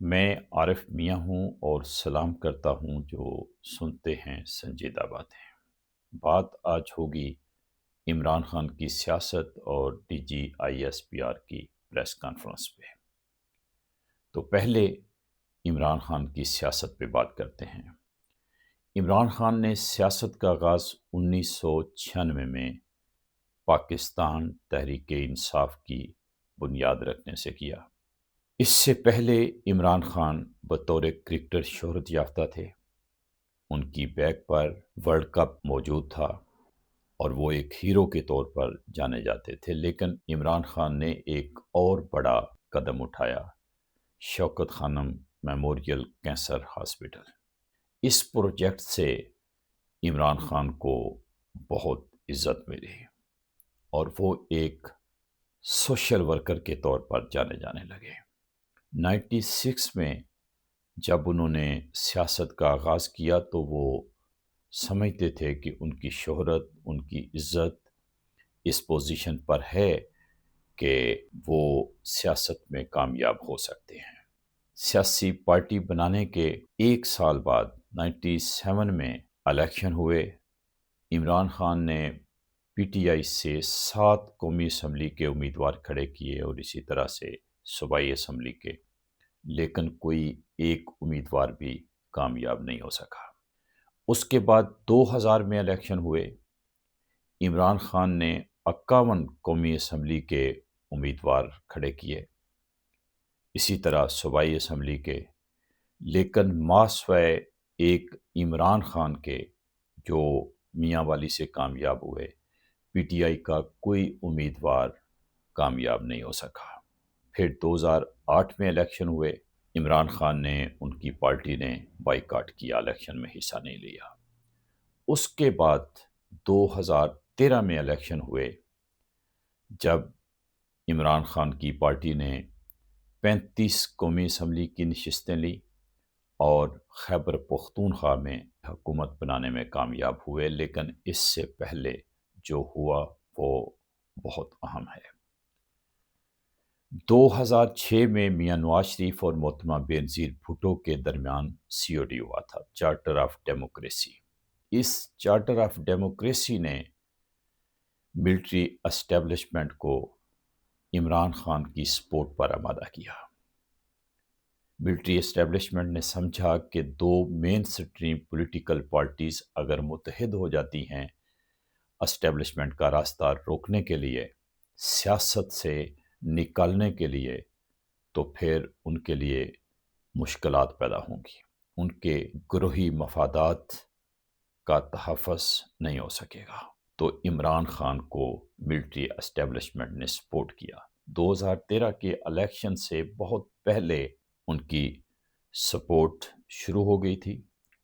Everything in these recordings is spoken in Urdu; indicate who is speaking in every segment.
Speaker 1: میں عارف میاں ہوں اور سلام کرتا ہوں جو سنتے ہیں سنجیدہ باتیں۔ بات آج ہوگی عمران خان کی سیاست اور D G I S P R کی پریس کانفرنس پہ۔ تو پہلے عمران خان کی سیاست پہ بات کرتے ہیں۔ عمران خان نے سیاست کا آغاز 1996 میں پاکستان تحریک انصاف کی بنیاد رکھنے سے کیا۔ اس سے پہلے عمران خان بطور کرکٹر شہرت یافتہ تھے۔ ان کی بیک پر ورلڈ کپ موجود تھا اور وہ ایک ہیرو کے طور پر جانے جاتے تھے، لیکن عمران خان نے ایک اور بڑا قدم اٹھایا، شوکت خانم میموریل کینسر ہاسپٹل۔ اس پروجیکٹ سے عمران خان کو بہت عزت ملی اور وہ ایک سوشل ورکر کے طور پر جانے لگے۔ 96 میں جب انہوں نے سیاست کا آغاز کیا تو وہ سمجھتے تھے کہ ان کی شہرت، ان کی عزت اس پوزیشن پر ہے کہ وہ سیاست میں کامیاب ہو سکتے ہیں۔ سیاسی پارٹی بنانے کے ایک سال بعد 97 میں الیکشن ہوئے۔ عمران خان نے پی ٹی آئی سے 7 قومی اسمبلی کے امیدوار کھڑے کیے اور اسی طرح سے صوبائی اسمبلی کے، لیکن کوئی ایک امیدوار بھی کامیاب نہیں ہو سکا۔ اس کے بعد 2000 میں الیکشن ہوئے۔ عمران خان نے 51 قومی اسمبلی کے امیدوار کھڑے کیے، اسی طرح صوبائی اسمبلی کے، لیکن ماسوائے ایک عمران خان کے جو میاں والی سے کامیاب ہوئے، پی ٹی آئی کا کوئی امیدوار کامیاب نہیں ہو سکا۔ پھر 2008 میں الیکشن ہوئے۔ عمران خان نے، ان کی پارٹی نے بائیکاٹ کیا، الیکشن میں حصہ نہیں لیا۔ اس کے بعد 2013 میں الیکشن ہوئے، جب عمران خان کی پارٹی نے 35 قومی اسمبلی کی نشستیں لی اور خیبر پختونخوا میں حکومت بنانے میں کامیاب ہوئے، لیکن اس سے پہلے جو ہوا وہ بہت اہم ہے۔ 2006 میں میاں نواز شریف اور محترمہ بینظیر بھٹو کے درمیان سی او ڈی ہوا تھا، چارٹر آف ڈیموکریسی۔ اس چارٹر آف ڈیموکریسی نے ملٹری اسٹیبلشمنٹ کو عمران خان کی سپورٹ پر آمادہ کیا۔ ملٹری اسٹیبلشمنٹ نے سمجھا کہ دو مین سٹریم پولیٹیکل پارٹیز اگر متحد ہو جاتی ہیں اسٹیبلشمنٹ کا راستہ روکنے کے لیے، سیاست سے نکالنے کے لیے، تو پھر ان کے لیے مشکلات پیدا ہوں گی، ان کے گروہی مفادات کا تحفظ نہیں ہو سکے گا۔ تو عمران خان کو ملٹری اسٹیبلشمنٹ نے سپورٹ کیا۔ 2013 کے الیکشن سے بہت پہلے ان کی سپورٹ شروع ہو گئی تھی،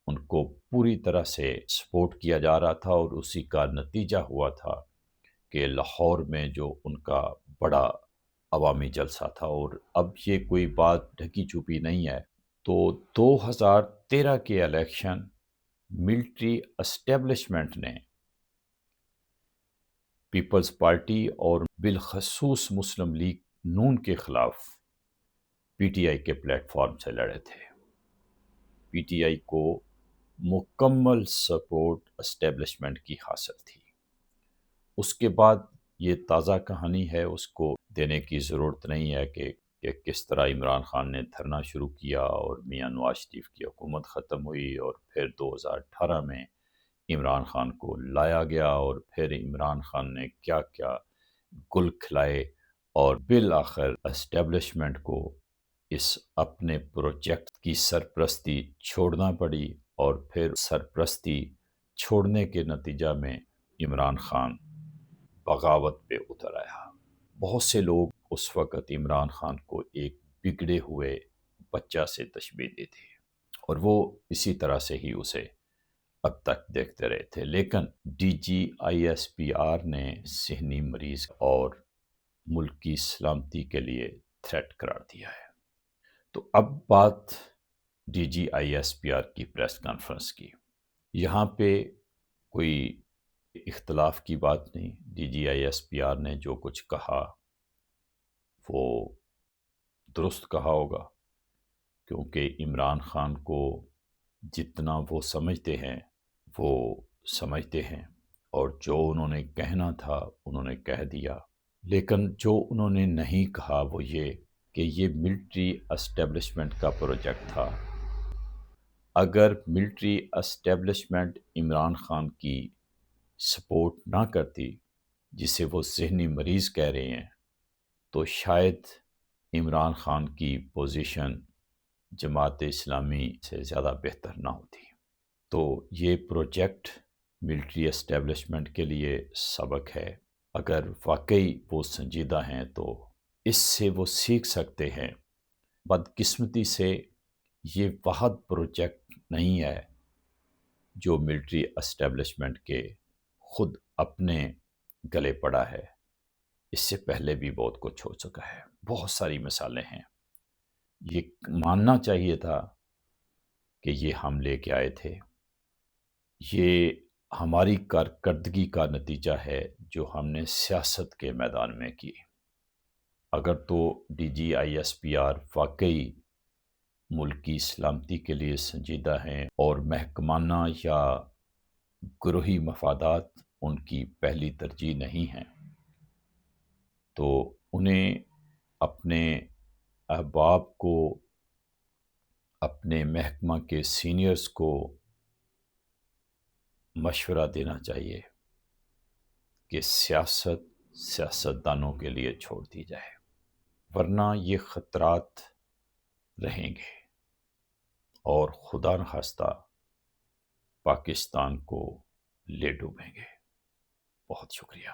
Speaker 1: ان کو پوری طرح سے سپورٹ کیا جا رہا تھا، اور اسی کا نتیجہ ہوا تھا کہ لاہور میں جو ان کا بڑا عوامی جلسہ تھا، اور اب یہ کوئی بات ڈھکی چھپی نہیں ہے۔ تو 2013 کے الیکشن ملٹری اسٹیبلشمنٹ نے پیپلز پارٹی اور بالخصوص مسلم لیگ نون کے خلاف پی ٹی آئی کے پلیٹ فارم سے لڑے تھے۔ پی ٹی آئی کو مکمل سپورٹ اسٹیبلشمنٹ کی حاصل تھی۔ اس کے بعد یہ تازہ کہانی ہے، اس کو دینے کی ضرورت نہیں ہے کہ کس طرح عمران خان نے دھرنا شروع کیا اور میاں نواز شریف کی حکومت ختم ہوئی، اور پھر 2018 میں عمران خان کو لایا گیا، اور پھر عمران خان نے کیا کیا گل کھلائے، اور بالآخر اسٹیبلشمنٹ کو اس اپنے پروجیکٹ کی سرپرستی چھوڑنا پڑی، اور پھر سرپرستی چھوڑنے کے نتیجہ میں عمران خان بغاوت پہ اتر آیا۔ بہت سے لوگ اس وقت عمران خان کو ایک بگڑے ہوئے بچہ سے تشبیہ دیتے، اور وہ اسی طرح سے ہی اسے اب تک دیکھتے رہے تھے، لیکن D G I S P R نے ذہنی مریض اور ملک کی سلامتی کے لیے تھریٹ قرار دیا ہے۔ تو اب بات D G I S P R کی پریس کانفرنس کی۔ یہاں پہ کوئی اختلاف کی بات نہیں، D G I S P R نے جو کچھ کہا وہ درست کہا ہوگا، کیونکہ عمران خان کو جتنا وہ سمجھتے ہیں اور جو انہوں نے کہنا تھا انہوں نے کہہ دیا، لیکن جو انہوں نے نہیں کہا وہ یہ کہ یہ ملٹری اسٹیبلشمنٹ کا پروجیکٹ تھا۔ اگر ملٹری اسٹیبلشمنٹ عمران خان کی سپورٹ نہ کرتی، جسے وہ ذہنی مریض کہہ رہے ہیں، تو شاید عمران خان کی پوزیشن جماعت اسلامی سے زیادہ بہتر نہ ہوتی۔ تو یہ پروجیکٹ ملٹری اسٹیبلشمنٹ کے لیے سبق ہے۔ اگر واقعی وہ سنجیدہ ہیں تو اس سے وہ سیکھ سکتے ہیں۔ بدقسمتی سے یہ واحد پروجیکٹ نہیں ہے جو ملٹری اسٹیبلشمنٹ کے خود اپنے گلے پڑا ہے، اس سے پہلے بھی بہت کچھ ہو چکا ہے، بہت ساری مثالیں ہیں۔ یہ ماننا چاہیے تھا کہ یہ ہم لے کے آئے تھے، یہ ہماری کارکردگی کا نتیجہ ہے جو ہم نے سیاست کے میدان میں کی۔ اگر تو D G I S P R واقعی ملک کی سلامتی کے لیے سنجیدہ ہیں اور محکمانہ یا گروہی مفادات ان کی پہلی ترجیح نہیں ہیں، تو انہیں اپنے احباب کو، اپنے محکمہ کے سینئرز کو مشورہ دینا چاہیے کہ سیاستدانوں کے لیے چھوڑ دی جائے، ورنہ یہ خطرات رہیں گے اور خدا نخواستہ پاکستان کو لے ڈوبیں گے۔ بہت شکریہ۔